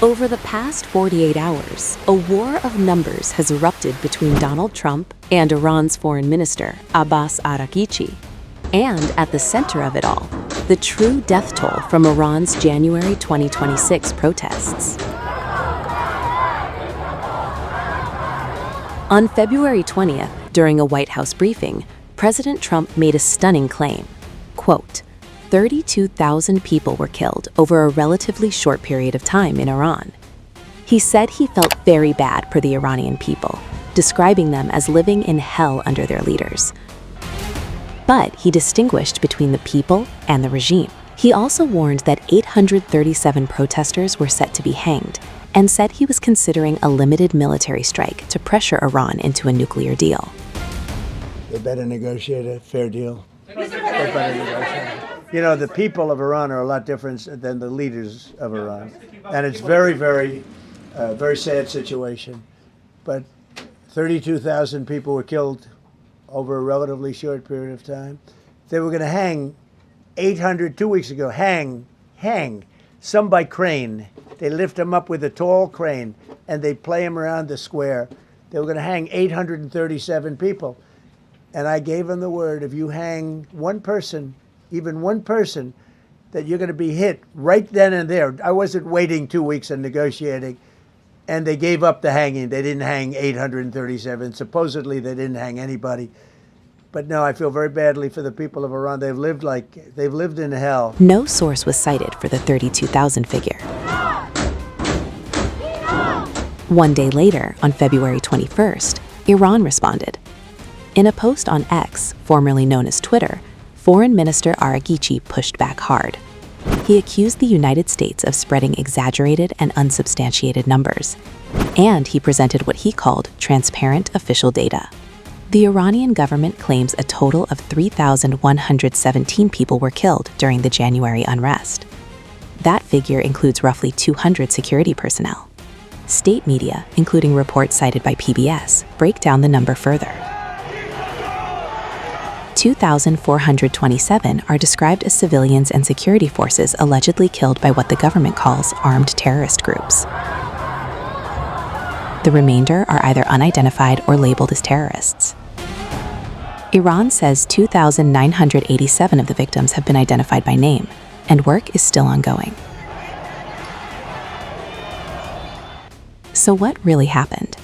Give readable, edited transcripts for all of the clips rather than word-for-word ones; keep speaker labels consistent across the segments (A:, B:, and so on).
A: Over the past 48 hours, a war of numbers has erupted between Donald Trump and Iran's foreign minister, Abbas Araghchi. And at the center of it all, the true death toll from Iran's January 2026 protests. On February 20th, during a White House briefing, President Trump made a stunning claim. Quote, 32,000 people were killed over a relatively short period of time in Iran. He said he felt very bad for the Iranian people, describing them as living in hell under their leaders. But he distinguished between the people and the regime. He also warned that 837 protesters were set to be hanged, and said he was considering a limited military strike to pressure Iran into a nuclear deal.
B: They better negotiate a fair deal. You know, the people of Iran are a lot different than the leaders of Iran. And it's very sad situation. But 32,000 people were killed over a relatively short period of time. They were going to hang 800, 2 weeks ago, hang, some by crane. They lift them up with a tall crane, and they play them around the square. They were going to hang 837 people. And I gave them the word, if you hang one person, even one person, that you're going to be hit right then and there. I wasn't waiting 2 weeks and negotiating. And they gave up the hanging. They didn't hang 837. Supposedly, they didn't hang anybody. But no, I feel very badly for the people of Iran. They've lived in hell.
A: No source was cited for the 32,000 figure. 1 day later, on February 21st, Iran responded. In a post on X, formerly known as Twitter, Foreign Minister Araghchi pushed back hard. He accused the United States of spreading exaggerated and unsubstantiated numbers, and he presented what he called transparent official data. The Iranian government claims a total of 3,117 people were killed during the January unrest. That figure includes roughly 200 security personnel. State media, including reports cited by PBS, break down the number further. 2,427 are described as civilians and security forces allegedly killed by what the government calls armed terrorist groups. The remainder are either unidentified or labeled as terrorists. Iran says 2,987 of the victims have been identified by name, and work is still ongoing. So what really happened?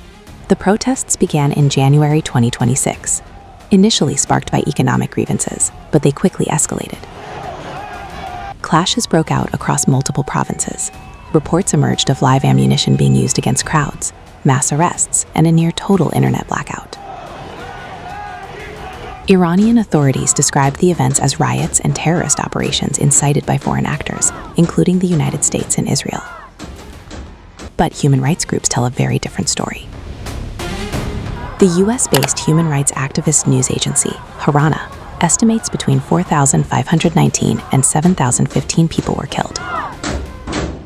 A: The protests began in January 2026. Initially sparked by economic grievances, but they quickly escalated. Clashes broke out across multiple provinces. Reports emerged of live ammunition being used against crowds, mass arrests, and a near total internet blackout. Iranian authorities described the events as riots and terrorist operations incited by foreign actors, including the United States and Israel. But human rights groups tell a very different story. The US-based human rights activist news agency, HRANA, estimates between 4,519 and 7,015 people were killed.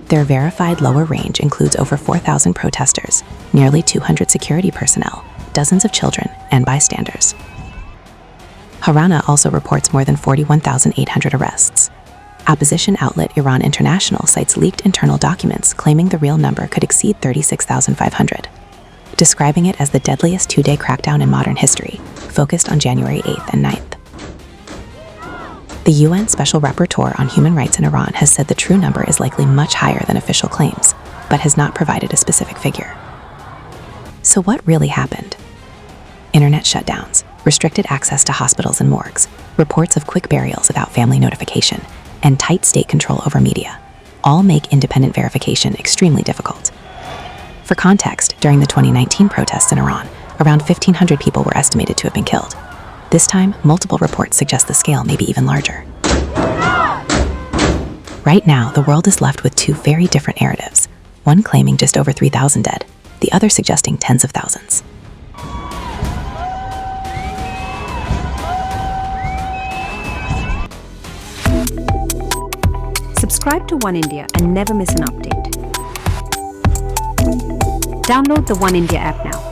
A: Their verified lower range includes over 4,000 protesters, nearly 200 security personnel, dozens of children, and bystanders. HRANA also reports more than 41,800 arrests. Opposition outlet Iran International cites leaked internal documents claiming the real number could exceed 36,500. Describing it as the deadliest two-day crackdown in modern history, focused on January 8th and 9th. The UN Special Rapporteur on Human Rights in Iran has said the true number is likely much higher than official claims, but has not provided a specific figure. So what really happened? Internet shutdowns, restricted access to hospitals and morgues, reports of quick burials without family notification, and tight state control over media, all make independent verification extremely difficult. For context, during the 2019 protests in Iran, around 1,500 people were estimated to have been killed. This time, multiple reports suggest the scale may be even larger. Right now, the world is left with two very different narratives, one claiming just over 3,000 dead, the other suggesting tens of thousands.
C: Subscribe to One India and never miss an update. Download the One India app now.